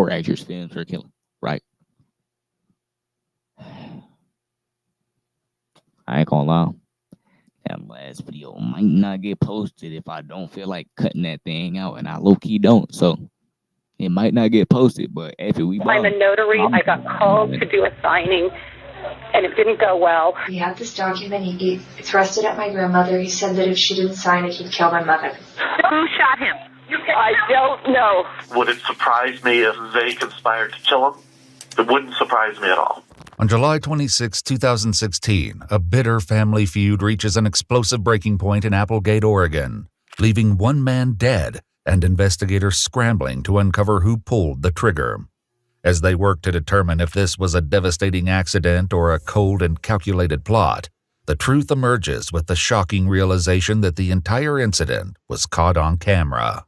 or actress films her killing. Right? I ain't gonna lie. That last video might not get posted if I don't feel like cutting that thing out, and I low key don't. So it might not get posted, but if we I'm a notary. I got called to do a signing, and it didn't go well. He had this document. He thrust it at my grandmother. He said that if she didn't sign it, he'd kill my mother. Who shot him? I don't know. Would it surprise me if they conspired to kill him? It wouldn't surprise me at all. On July 26, 2016, a bitter family feud reaches an explosive breaking point in Applegate, Oregon, leaving one man dead and investigators scrambling to uncover who pulled the trigger. As they work to determine if this was a devastating accident or a cold and calculated plot, the truth emerges with the shocking realization that the entire incident was caught on camera.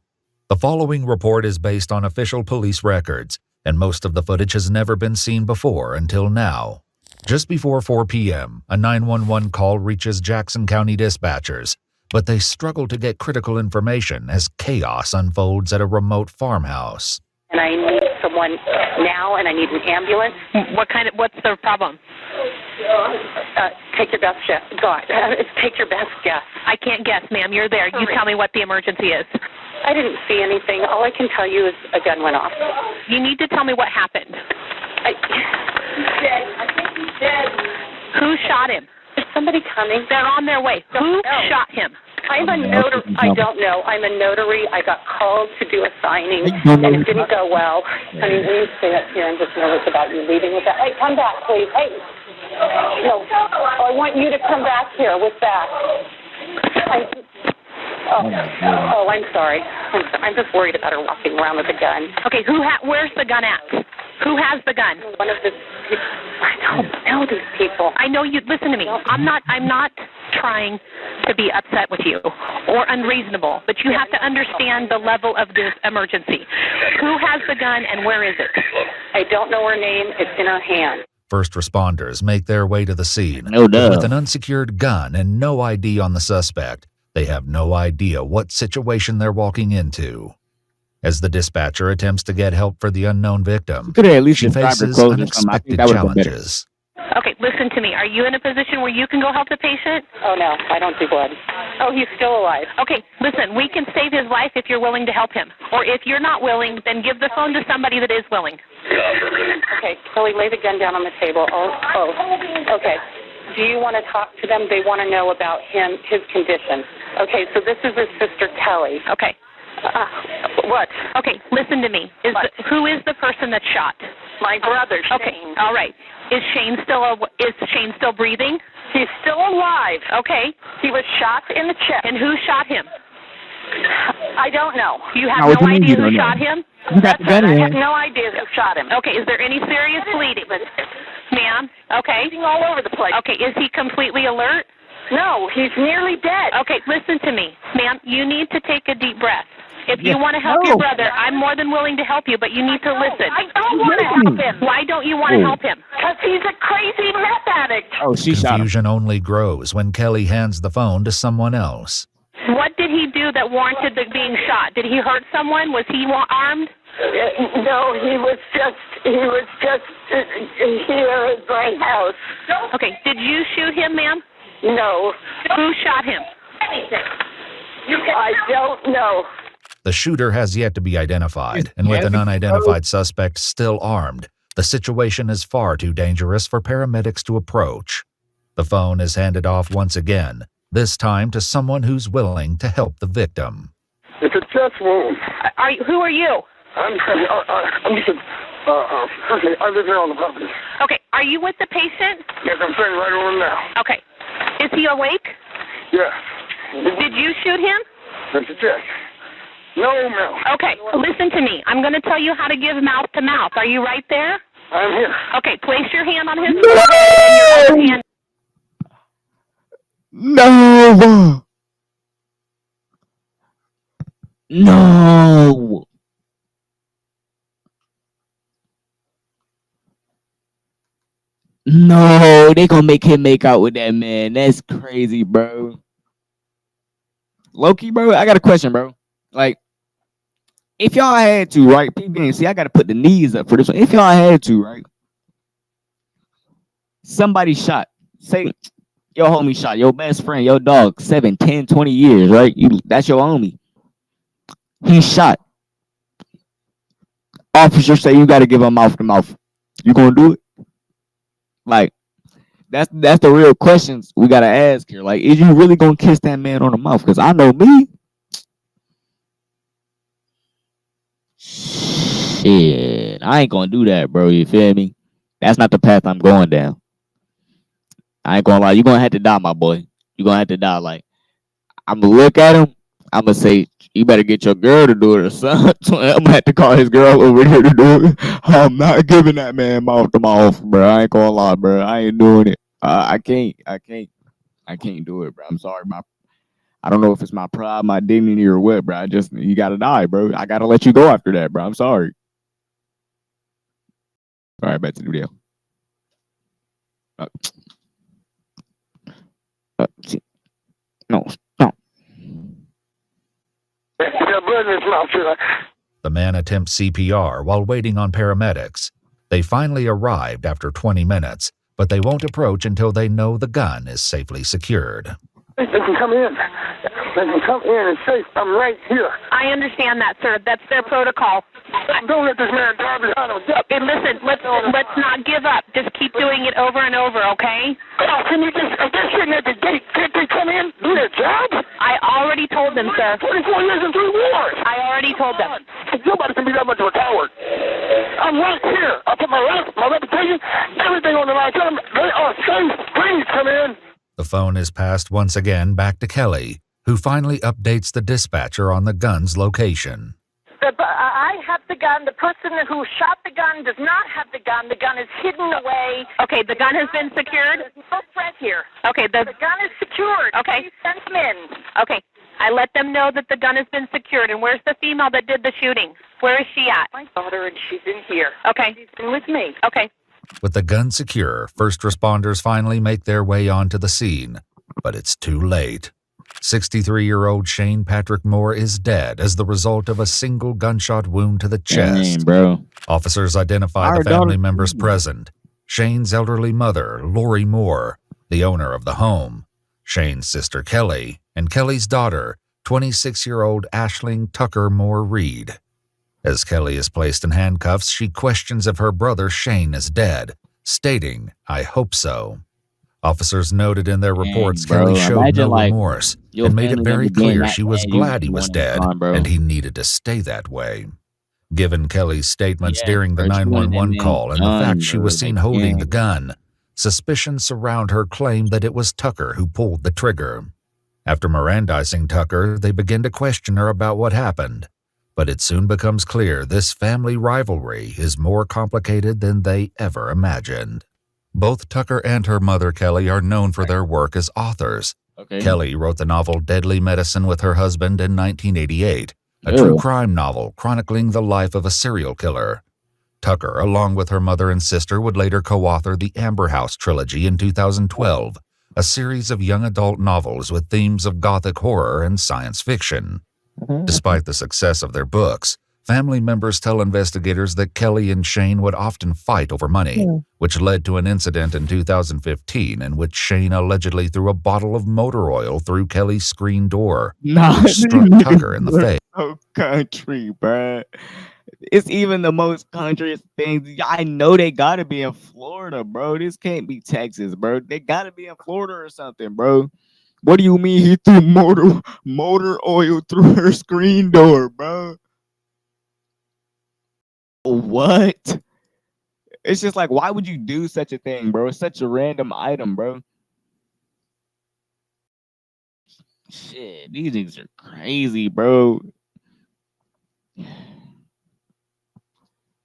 The following report is based on official police records, and most of the footage has never been seen before until now. Just before 4 p.m., a 911 call reaches Jackson County dispatchers, but they struggle to get critical information as chaos unfolds at a remote farmhouse. And I need someone now, and I need an ambulance. What's the problem? Take your best guess. God, take your best guess. I can't guess, ma'am. You're there. You tell me what the emergency is. I didn't see anything. All I can tell you is a gun went off. You need to tell me what happened. He's dead. I think he's dead. Who shot him? Is somebody coming? They're on their way. Who shot him? I'm a notary. I don't know. I'm a notary. I got called to do a signing, and it didn't go well. Honey, will you stay up here and just nervous about you leaving with that? Hey, come back, please. Hey. No. I want you to come back here with that. I'm sorry. I'm just worried about her walking around with a gun. Okay, where's the gun at? Who has the gun? One of the people. I don't know these people. I know you. Listen to me. I'm not trying to be upset with you or unreasonable, but you have to understand the level of this emergency. Who has the gun and where is it? I don't know her name. It's in her hand. First responders make their way to the scene. With an unsecured gun and no ID on the suspect, they have no idea what situation they're walking into. As the dispatcher attempts to get help for the unknown victim, she faces unexpected challenges. Okay, listen to me. Are you in a position where you can go help the patient? Oh, no, I don't do blood. Oh, he's still alive. Okay, listen, we can save his life if you're willing to help him. Or if you're not willing, then give the phone to somebody that is willing. Okay, Chloe, lay the gun down on the table. Okay. Do you want to talk to them? They want to know about his condition. Okay, so this is his sister, Kelly. Okay. What? Okay, listen to me. Who is the person that's shot? My brother, Shane. Okay, all right. Is Shane still breathing? He's still alive. Okay. He was shot in the chest. And who shot him? I don't know. You have no idea who shot him? I have no idea who shot him. Okay, is there any serious bleeding? Ma'am? Okay. Bleeding all over the place. Okay, is he completely alert? No, he's nearly dead. Okay, listen to me. Ma'am, you need to take a deep breath. If you want to help your brother, I'm more than willing to help you, but you need to listen. I don't want to help him. Why don't you want to help him? Because he's a crazy meth addict. Oh, she shot him. Confusion only grows when Kelly hands the phone to someone else. What did he do that warranted being shot? Did he hurt someone? Was he armed? No, he was just here at my house. Okay, did you shoot him, ma'am? No. Who shot him? I don't know. The shooter has yet to be identified, and with an unidentified suspect still armed, the situation is far too dangerous for paramedics to approach. The phone is handed off once again, this time to someone who's willing to help the victim. It's a chest wound. Who are you? I live here on the property. Okay, are you with the patient? Yes, I'm sitting right over now. Okay. Is he awake? Yes. Did you shoot him? That's a chest. No, ma'am. Okay, listen to me. I'm going to tell you how to give mouth to mouth. Are you right there? I'm here. Okay, place your hand on his forehead and your other hand. No. No. No, they gonna make him make out with that man. That's crazy, bro. Loki, bro, I got a question, bro. Like, if y'all had to, right? People, see, I got to put the knees up for this one. If y'all had to, right? Somebody shot. Say, your homie shot your best friend, your dog, 7, 10, 20 years, right? That's your homie. He shot. Officers say you got to give him mouth to mouth. You gonna do it? Like, that's the real questions we gotta ask here. Like, is you really gonna kiss that man on the mouth? Because I know me. Shit, I ain't gonna do that, bro. You feel me? That's not the path I'm going down. I ain't gonna lie. You gonna have to die, my boy. You gonna have to die. Like, I'm gonna look at him. I'm gonna say, you better get your girl to do it or something. I'm gonna have to call his girl over here to do it. I'm not giving that man mouth to mouth, bro. I ain't gonna lie, bro. I ain't doing it. I can't do it, bro. I'm sorry, I don't know if it's my pride, my dignity, or what, bro. You gotta die, bro. I gotta let you go after that, bro. I'm sorry. All right, back to the video. No, no. The man attempts CPR while waiting on paramedics. They finally arrived after 20 minutes, but they won't approach until they know the gun is safely secured. They can come in. They can come in and safe. I'm right here. I understand that, sir. That's their protocol. Don't let this man die behind a desk. And listen, let's not give up. Just keep doing it over and over, okay? Oh, can you just, if they're sitting at the gate, can't they come in, do their job? I already told them, sir. 24 years and 3 wars. I already told them. Nobody can be that much of a coward. I'm right here. I put my life, my reputation, everything on the line. Tell them they are safe. Please come in. The phone is passed once again back to Kelly, who finally updates the dispatcher on the gun's location. I have the gun. The person who shot the gun does not have the gun. The gun is hidden away. Okay, the gun has been secured? There's no threat here. Okay, the gun is secured. Okay. Please send them in. Okay, I let them know that the gun has been secured. And where's the female that did the shooting? Where is she at? My daughter, and she's in here. Okay. She's been with me. Okay. With the gun secure, first responders finally make their way onto the scene, but it's too late. 63-year-old Shane Patrick Moore is dead as the result of a single gunshot wound to the chest. Dang, bro. Officers identify the family members present. Shane's elderly mother, Lori Moore, the owner of the home, Shane's sister Kelly, and Kelly's daughter, 26-year-old Aisling Tucker Moore Reed. As Kelly is placed in handcuffs, she questions if her brother Shane is dead, stating, "I hope so." Officers noted in their reports Kelly showed no remorse and made it very clear she was glad he was dead and he needed to stay that way. Given Kelly's statements during the 911 call and the fact she was seen holding the gun, suspicions surround her claim that it was Tucker who pulled the trigger. After Mirandizing Tucker, they begin to question her about what happened. But it soon becomes clear this family rivalry is more complicated than they ever imagined. Both Tucker and her mother, Kelly, are known for their work as authors. Okay. Kelly wrote the novel Deadly Medicine with her husband in 1988, a true crime novel chronicling the life of a serial killer. Tucker, along with her mother and sister, would later co-author the Amber House trilogy in 2012, a series of young adult novels with themes of gothic horror and science fiction. Despite the success of their books, family members tell investigators that Kelly and Shane would often fight over money, which led to an incident in 2015 in which Shane allegedly threw a bottle of motor oil through Kelly's screen door, which struck Tucker in the face. Oh, country, bruh. It's even the most countryest things. I know they gotta be in Florida, bro. This can't be Texas, bro. They gotta be in Florida or something, bro. What do you mean he threw motor oil through her screen door, bro? What? It's just like, why would you do such a thing, bro? It's such a random item, bro. Shit, these things are crazy, bro.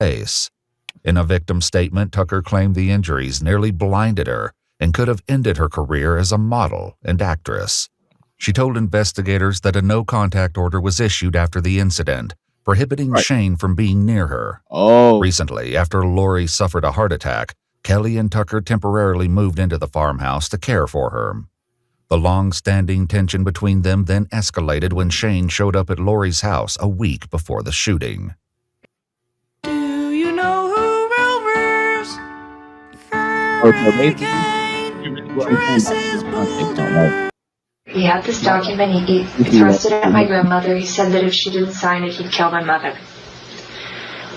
In a victim statement, Tucker claimed the injuries nearly blinded her and could have ended her career as a model and actress. She told investigators that a no-contact order was issued after the incident, prohibiting Shane from being near her. Recently, after Lori suffered a heart attack, Kelly and Tucker temporarily moved into the farmhouse to care for her. The long-standing tension between them then escalated when Shane showed up at Lori's house a week before the shooting. Do you know who Rover's He had this document. He thrust it at my grandmother. He said that if she didn't sign it, he'd kill my mother.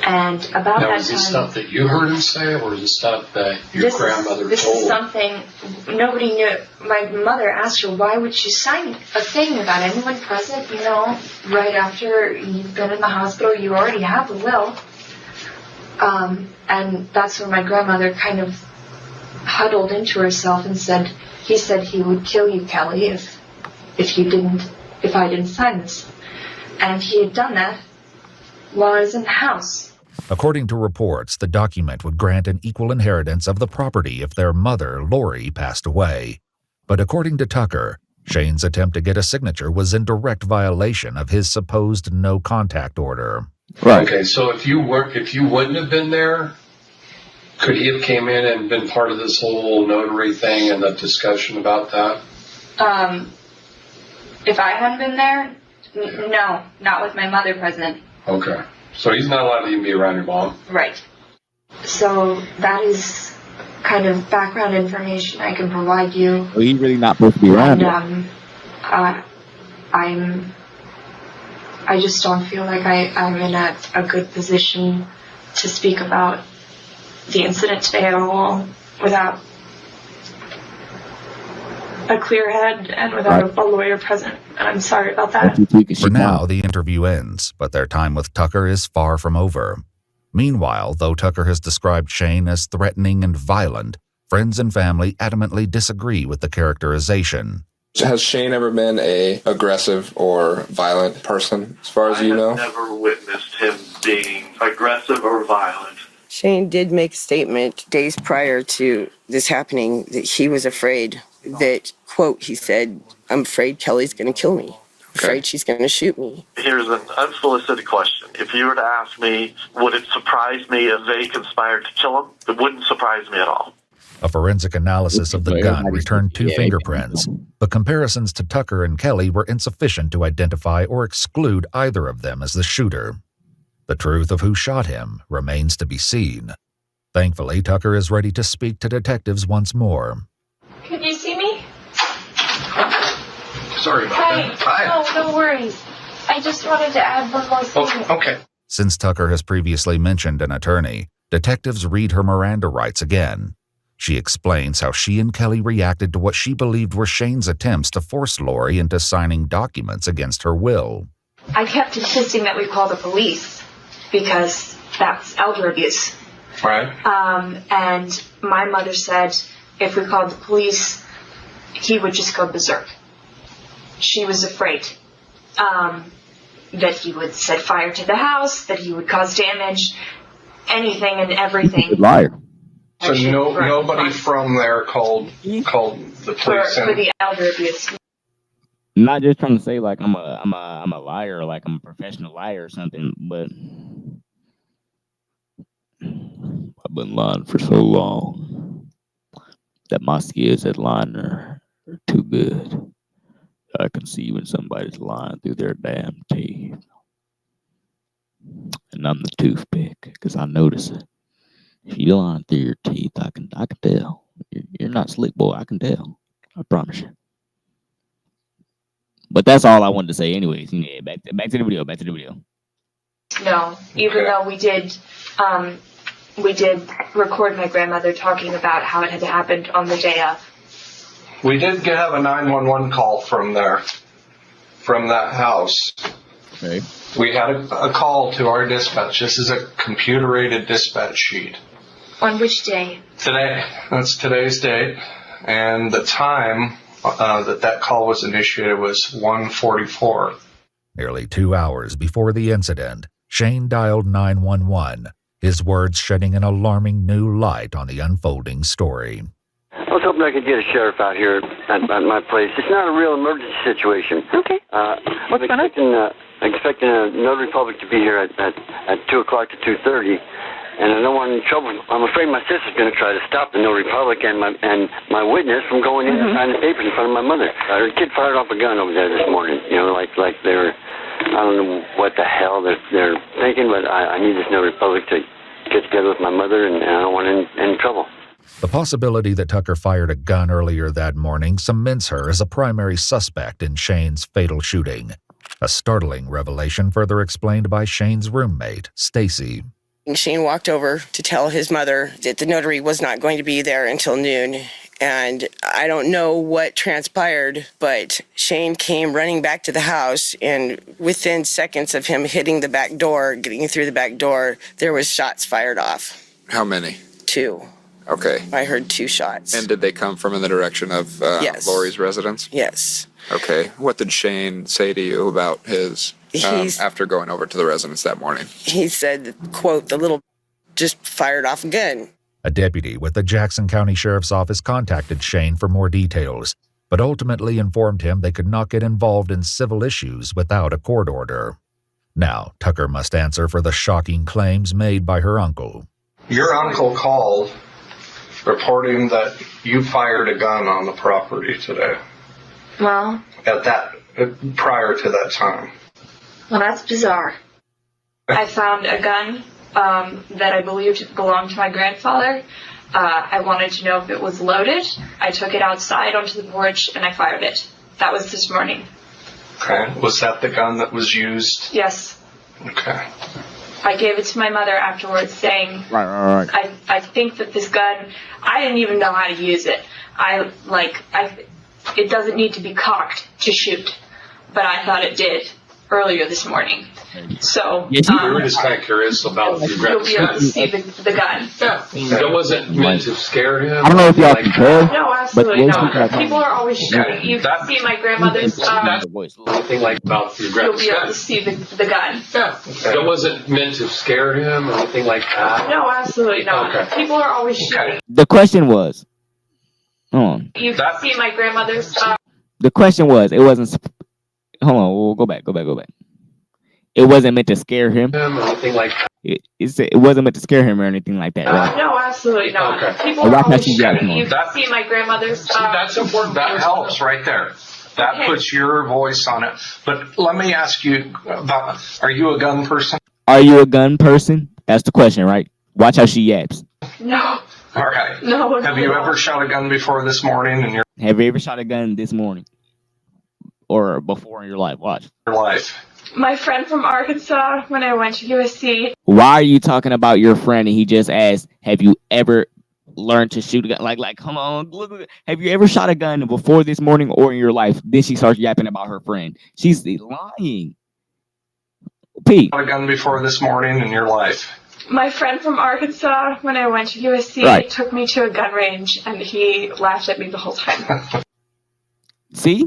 And about now, that is time, this stuff that you heard him say, or is it stuff that your grandmother this told? This is something nobody knew. My mother asked her, why would she sign a thing without anyone present? You know, right after you've been in the hospital, you already have a will. And that's when my grandmother kind of huddled into herself and said, he said he would kill you, Kelly, if I didn't sign this. And he had done that while I was in the house. According to reports, the document would grant an equal inheritance of the property if their mother, Lori, passed away. But according to Tucker, Shane's attempt to get a signature was in direct violation of his supposed no-contact order. Right. Okay, so if you wouldn't have been there, could he have came in and been part of this whole notary thing and the discussion about that? If I hadn't been there, no, not with my mother present. Okay. So he's not allowed to even be around your mom? Right. So that is kind of background information I can provide you. Well, he's really not supposed to be around. I just don't feel like I'm in a good position to speak about the incident today at all without a clear head and without a lawyer present. I'm sorry about that. For now, the interview ends, but their time with Tucker is far from over. Meanwhile, though Tucker has described Shane as threatening and violent, friends and family adamantly disagree with the characterization. Has Shane ever been a aggressive or violent person, as far as you know? I have never witnessed him being aggressive or violent. Shane did make a statement days prior to this happening that he was afraid that, quote, he said, "I'm afraid Kelly's going to kill me. I'm afraid she's going to shoot me." Here's an unsolicited question. If you were to ask me, would it surprise me if they conspired to kill him? It wouldn't surprise me at all. A forensic analysis of the gun returned 2 fingerprints, but comparisons to Tucker and Kelly were insufficient to identify or exclude either of them as the shooter. The truth of who shot him remains to be seen. Thankfully, Tucker is ready to speak to detectives once more. Could you see me? Sorry about that. Hi. No worries. I just wanted to add one more thing. Okay. Since Tucker has previously mentioned an attorney, detectives read her Miranda rights again. She explains how she and Kelly reacted to what she believed were Shane's attempts to force Lori into signing documents against her will. I kept insisting that we call the police because that's elder abuse. Right. And my mother said if we called the police, he would just go berserk. She was afraid that he would set fire to the house, that he would cause damage, anything and everything. Good liar. So nobody from there called the police for the elder abuse. I'm not just trying to say like I'm a liar, like I'm a professional liar or something, but I've been lying for so long that my skills at lying are too good. I can see when somebody's lying through their damn teeth, and I'm the toothpick because I notice it. If you're lying through your teeth, I can tell. You're not slick, boy. I can tell. I promise you. But that's all I wanted to say, anyways. Yeah, back to the video. No, even though we did record my grandmother talking about how it had happened on the day of. We did have a 911 call from there, from that house. Okay. We had a call to our dispatch. This is a computer-aided dispatch sheet. On which day? Today. That's today's date. And the time that call was initiated was 1:44. Nearly 2 hours before the incident, Shane dialed 911, his words shedding an alarming new light on the unfolding story. I was hoping I could get a sheriff out here at my place. It's not a real emergency situation. Okay. What's going on? I'm expecting a notary public to be here at 2 o'clock to 2:30. and I don't want any trouble. I'm afraid my sister's going to try to stop the No Republic and my witness from going in and signing the papers in front of my mother. Her kid fired off a gun over there this morning. You know, like they're, I don't know what the hell they're thinking, but I need this No Republic to get together with my mother, and I don't want any trouble. The possibility that Tucker fired a gun earlier that morning cements her as a primary suspect in Shane's fatal shooting. A startling revelation further explained by Shane's roommate, Stacy. Shane walked over to tell his mother that the notary was not going to be there until noon. And I don't know what transpired, but Shane came running back to the house, and within seconds of him hitting the back door, getting through the back door, there was shots fired off. How many? 2. Okay. I heard 2 shots. And did they come from in the direction of Yes. Lori's residence? Yes. Okay. What did Shane say to you about his, after going over to the residence that morning? He said, quote, the little just fired off a gun. A deputy with the Jackson County Sheriff's Office contacted Shane for more details, but ultimately informed him they could not get involved in civil issues without a court order. Now, Tucker must answer for the shocking claims made by her uncle. Your uncle called reporting that you fired a gun on the property today. Well, Prior to that time. well, that's bizarre. I found a gun that I believed belonged to my grandfather. I wanted to know if it was loaded. I took it outside onto the porch and I fired it. That was this morning. Okay. Was that the gun that was used? Yes. Okay. I gave it to my mother afterwards saying, Right. I think that this gun, I didn't even know how to use it. It doesn't need to be cocked to shoot, but I thought it did earlier this morning. So, We're just kind of curious about the you'll be able to see the gun. Yeah. It wasn't meant to scare him. I don't know if y'all can tell. No, absolutely But not. People are always shooting. You can see my grandmother's, Anything like about the you'll be able to see the gun. Yeah. It wasn't meant to scare him or anything like that. No, absolutely not. Okay. People are always shooting. The question was, hold on. You can see my grandmother's, The question was, it wasn't. Hold on, we'll go back. It wasn't meant to scare him. Or anything like that. It wasn't meant to scare him or anything like that, right? no, absolutely not. Okay. People Oh, are that's always what you got shooting. going. You can see my grandmother's, That's important. That helps right there. That Okay. puts your voice on it. But let me ask you about, are you a gun person? Are you a gun person? That's the question, right? Watch how she yaps. no, All right. no. Have you ever shot a gun before this morning in your Have you ever shot a gun this morning? Or before in your life? Watch. life? My friend from Arkansas, when I went to USC, Why are you talking about your friend and he just asked, have you ever learned to shoot a gun? Like, come on, look. Have you ever shot a gun before this morning or in your life? Then she starts yapping about her friend. She's lying. P. Shot a gun before this morning in your life? my friend from Arkansas, when I went to USC, Right. took me to a gun range, and he laughed at me the whole time. See?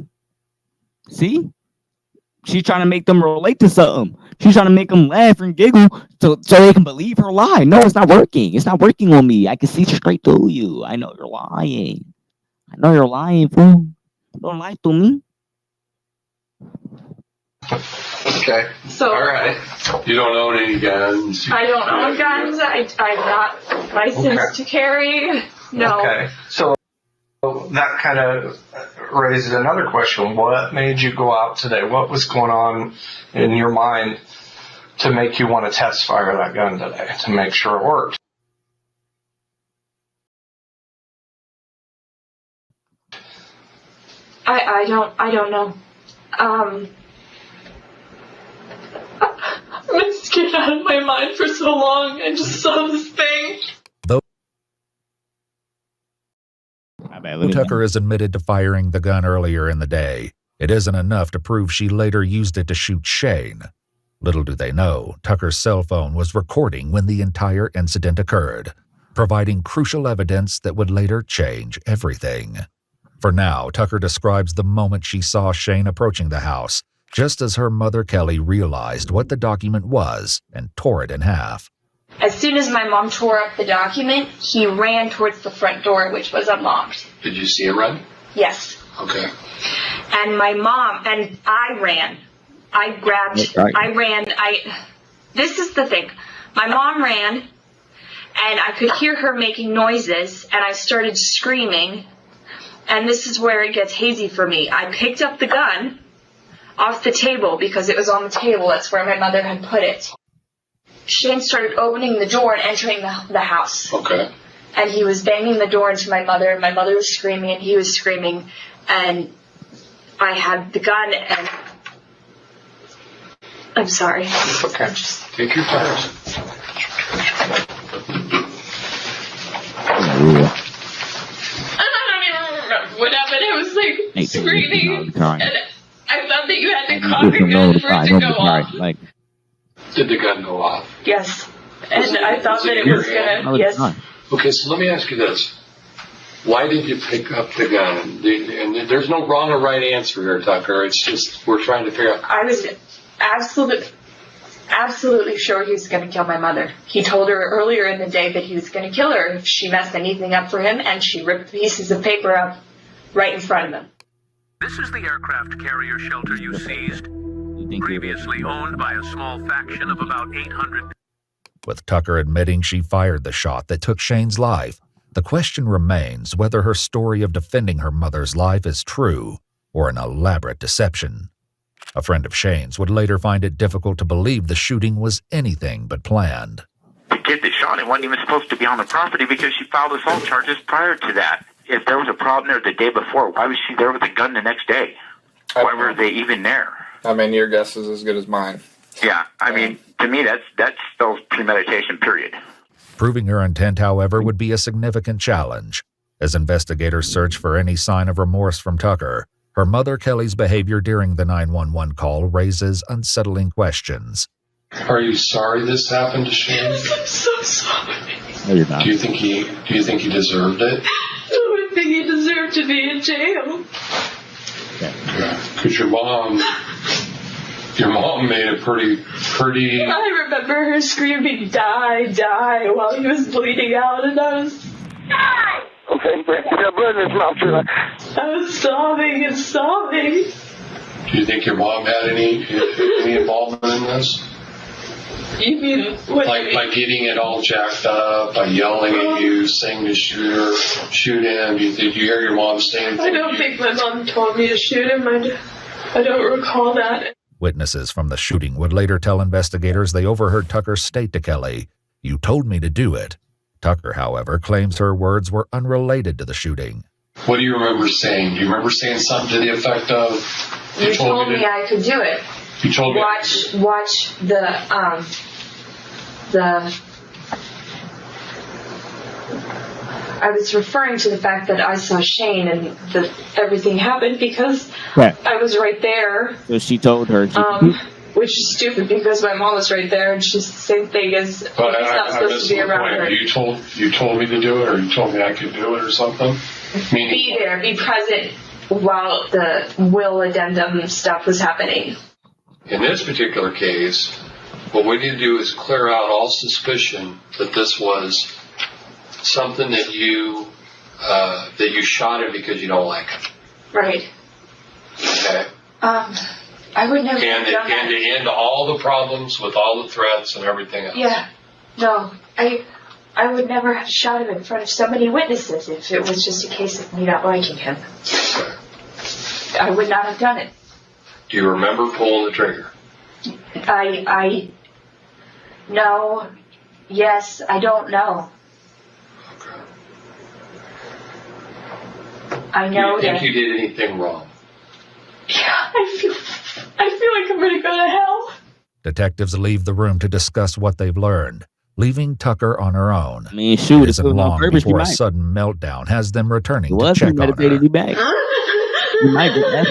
She's trying to make them relate to something. She's trying to make them laugh and giggle so they can believe her lie. No, it's not working. It's not working on me. I can see straight through you. I know you're lying. Fool. Don't lie to me. Okay. So, all right. You don't own any guns? I don't own guns. I'm not licensed to carry. No. Okay. So that kind of raises another question. What made you go out today? What was going on in your mind to make you want to test fire that gun today, to make sure it worked? I don't know. I've been scared out of my mind for so long. I just saw this thing. Though Tucker is admitted to firing the gun earlier in the day, it isn't enough to prove she later used it to shoot Shane. Little do they know, Tucker's cell phone was recording when the entire incident occurred, providing crucial evidence that would later change everything. For now, Tucker describes the moment she saw Shane approaching the house, just as her mother Kelly realized what the document was and tore it in half. As soon as my mom tore up the document, he ran towards the front door, which was unlocked. Did you see him run? Yes. Okay. And my mom, and I ran. I grabbed, Right. I ran, this is the thing. My mom ran, and I could hear her making noises, and I started screaming, and this is where it gets hazy for me. I picked up the gun off the table because it was on the table. That's where my mother had put it. Shane started opening the door and entering the house. Okay. And he was banging the door into my mother. My mother was screaming, and he was screaming, and I had the gun, and I'm sorry. Okay. Take your time. I don't even remember what happened. I was like screaming, and I thought that you had to cock a gun for it to go off. Like, did the gun go off? Yes. And I thought that it was gonna. Yes. Okay, so let me ask you this. Why did you pick up the gun? And there's no wrong or right answer here, Tucker. It's just we're trying to figure out. I was absolutely sure he was going to kill my mother. He told her earlier in the day that he was going to kill her if she messed anything up for him, and she ripped pieces of paper up right in front of him. This is the aircraft carrier shelter you seized, previously owned by a small faction of about 800. With Tucker admitting she fired the shot that took Shane's life, the question remains whether her story of defending her mother's life is true or an elaborate deception. A friend of Shane's would later find it difficult to believe the shooting was anything but planned. The kid that shot him wasn't even supposed to be on the property because she filed assault charges prior to that. If there was a problem there the day before, why was she there with a gun the next day? Why were they even there? I mean, your guess is as good as mine. Yeah, I mean, to me, that spells premeditation, period. Proving her intent, however, would be a significant challenge. As investigators search for any sign of remorse from Tucker, her mother Kelly's behavior during the 911 call raises unsettling questions. Are you sorry this happened to Shane? I'm so sorry. No, you're not. Do you think he deserved it? I would think he deserved to be in jail. Because your mom made it pretty. I remember her screaming, "Die, die," while he was bleeding out, and I was... Die! Okay, blood in his mouth. I was sobbing and sobbing. Do you think your mom had any involvement in this? You mean what? By getting it all jacked up, by yelling at you, saying to shoot him. Did you hear your mom saying? I don't think my mom told me to shoot him. I don't recall that. Witnesses from the shooting would later tell investigators they overheard Tucker state to Kelly, "You told me to do it." Tucker, however, claims her words were unrelated to the shooting. What do you remember saying? Do you remember saying something to the effect of, You told me I could do it. You told me. Watch the I was referring to the fact that I saw Shane and that everything happened because I was right there. So she told her. Which is stupid because my mom was right there, and she's the same thing as he's not supposed to be around her. You told me to do it, or you told me I could do it, or something. Be there, be present while the will addendum stuff was happening. In this particular case, what we need to do is clear out all suspicion that this was something that you shot him because you don't like him. Right. Okay. I would never have done that. And to end all the problems with all the threats and everything else. Yeah. No, I would never have shot him in front of so many witnesses if it was just a case of me not liking him. Okay. I would not have done it. Do you remember pulling the trigger? No. Yes, I don't know. Okay. I know Do you think you did anything wrong? Yeah, I feel like I'm gonna go to hell. Detectives leave the room to discuss what they've learned, leaving Tucker on her own. I mean, shoot, it isn't long before a sudden meltdown has them returning to check on her. You back. You might get that.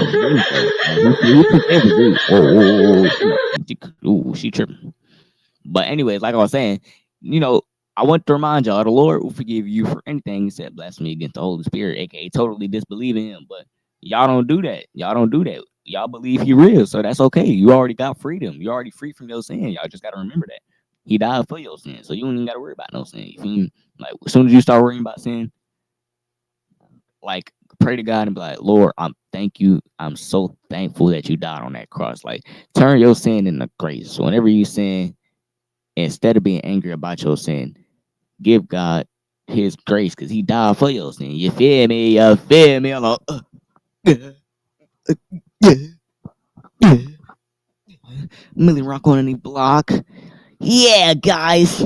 Oh, she tripping. But anyways, like I was saying, I want to remind y'all, the Lord will forgive you for anything except blasphemy against the Holy Spirit, aka totally disbelieve in Him. But y'all don't do that. Y'all believe He real, so that's okay. You already got freedom. You already free from your sin. Y'all just got to remember that He died for your sin, so you don't even got to worry about no sin. You feel me? Like, as soon as you start worrying about sin, like, pray to God and be like, Lord, thank you. I'm so thankful that you died on that cross. Like, turn your sin into grace. So whenever you sin, instead of being angry about your sin, give God his grace because he died for your sin. You feel me? You feel me? Millie Rock on any block. Yeah, guys.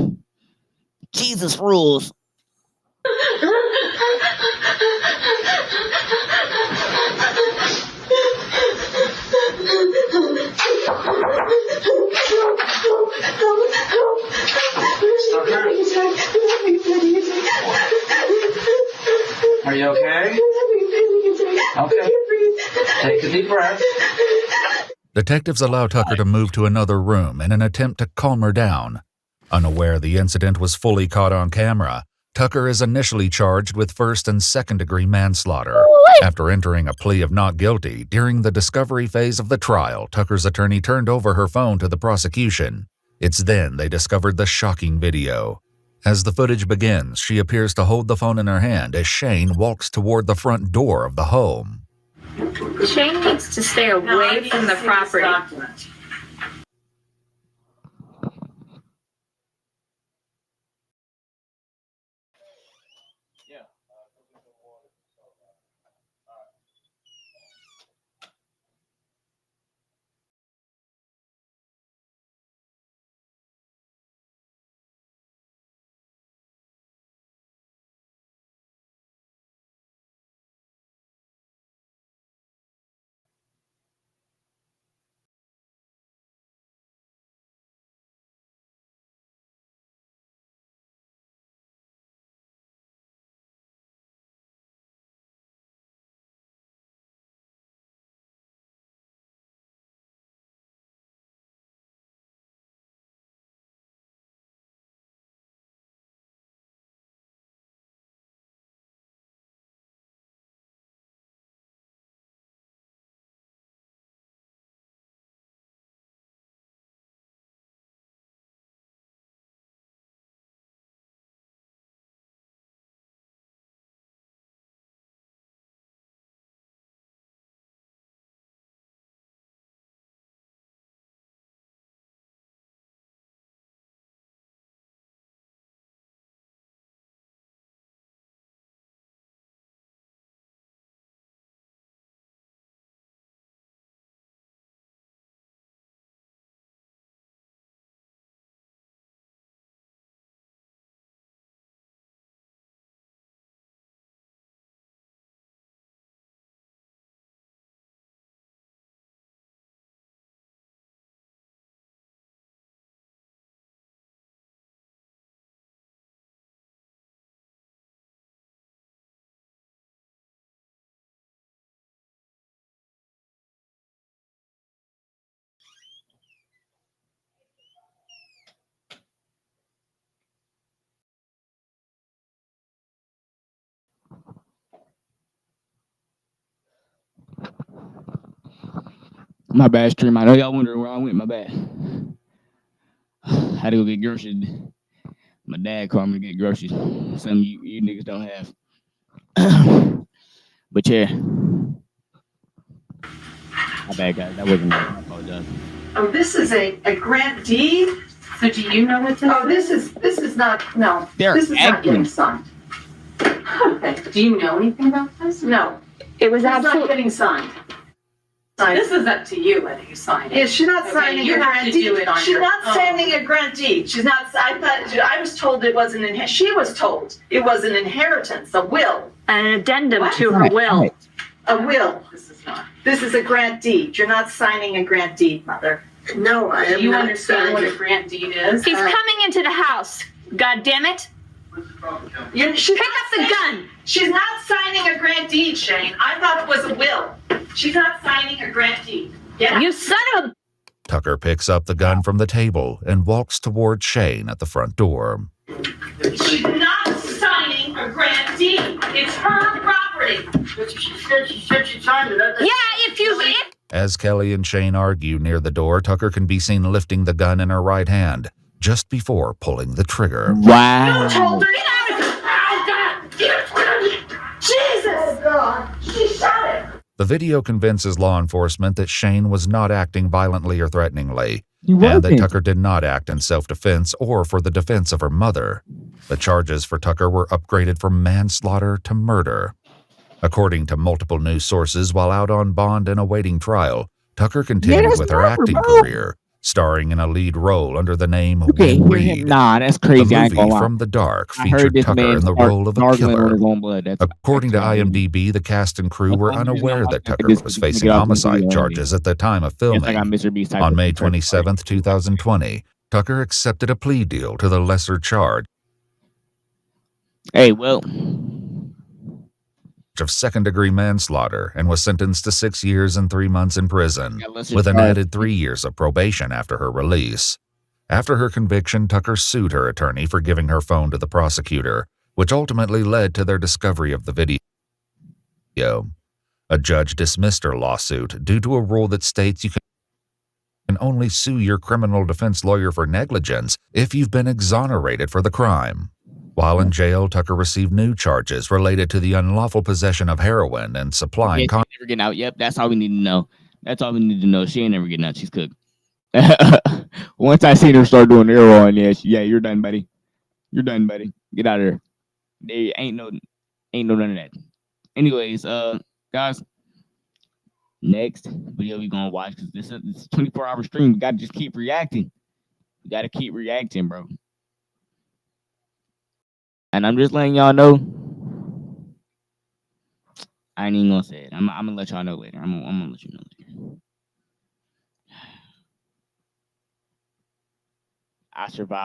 Jesus rules. Are you okay? Okay. Take a deep breath. Detectives allow Tucker to move to another room in an attempt to calm her down. Unaware the incident was fully caught on camera, Tucker is initially charged with first and second-degree manslaughter. After entering a plea of not guilty, during the discovery phase of the trial, Tucker's attorney turned over her phone to the prosecution. It's then they discovered the shocking video. As the footage begins, she appears to hold the phone in her hand as Shane walks toward the front door of the home. Shane needs to stay away from the property. My bad, stream. I know y'all wondering where I went. My bad. Had to go get groceries. My dad called me to get groceries. Some of you niggas don't have. But yeah. My bad, guys. That wasn't me. I apologize. Oh, this is a grant deed. So do you know what this Oh, this is not, no. They're This is not acting. getting signed. Okay. Do you know anything about this? No. It was It's not absolutely. getting signed. This is up to you whether you sign it. Yeah, she's not Okay, signing you a have grant to deed. do it on She's your not own. signing a grant deed. She's not, I was told it was she was told it was an inheritance, a will. An addendum What? to her will. A will. This is not. This is a grant deed. You're not signing a grant deed, Mother. No, I Do am you not understand what a signing. grant deed is? He's coming into the house. God damn it. Pick up the gun. She's not signing a grant deed, Shane. I thought it was a will. She's not signing a grant deed. Yeah. You son of a... Tucker picks up the gun from the table and walks toward Shane at the front door. She's not signing a grant deed. It's her property. She said she signed it. Yeah, if you... As Kelly and Shane argue near the door, Tucker can be seen lifting the gun in her right hand just before pulling the trigger. Wow. Told her, get out of here. Oh, God. Get it. Jesus. Oh, God. She shot it. The video convinces law enforcement that Shane was not acting violently or threateningly, He and that wasn't. Tucker did not act in self-defense or for the defense of her mother. The charges for Tucker were upgraded from manslaughter to murder. According to multiple news sources, while out on bond and awaiting trial, Tucker continued with her acting career, starring in a lead role under the name Win Reed. Nah, that's The crazy. I ain't movie gonna lie. From the Dark I heard featured this Tucker man in the start role of a gargling on killer. his own blood. According to crazy. IMDb, the cast and crew were Only reason I'm unaware watching that it Tucker is was to get facing off this video homicide anyway. charges at the time of Yes, I got filming. Mr. Beast type On of May person. 27, 2020, Tucker accepted a plea deal to the lesser charge Hey, well, of second-degree manslaughter and was sentenced to 6 years and 3 months in prison, got lesser with an charge. added 3 years of probation after her release. After her conviction, Tucker sued her attorney for giving her phone to the prosecutor, which ultimately led to their discovery of the video. A judge dismissed her lawsuit due to a rule that states you can only sue your criminal defense lawyer for negligence if you've been exonerated for the crime. While in jail, Tucker received new charges related to the unlawful possession of heroin and supplying Yeah, she ain't never getting out. Yep, that's all we need to know. That's all we need to know. She ain't never getting out. She's cooked. Once I seen her start doing heroin, yeah, you're done, buddy. You're done, buddy. Get out of here. There ain't no none of that. Anyways, guys, next video we gonna watch because this is 24-hour stream. We gotta just keep reacting. We gotta keep reacting, bro. And I'm just letting y'all know. I ain't even gonna say it. I'm gonna let y'all know later. I'm gonna let you know later. I survived.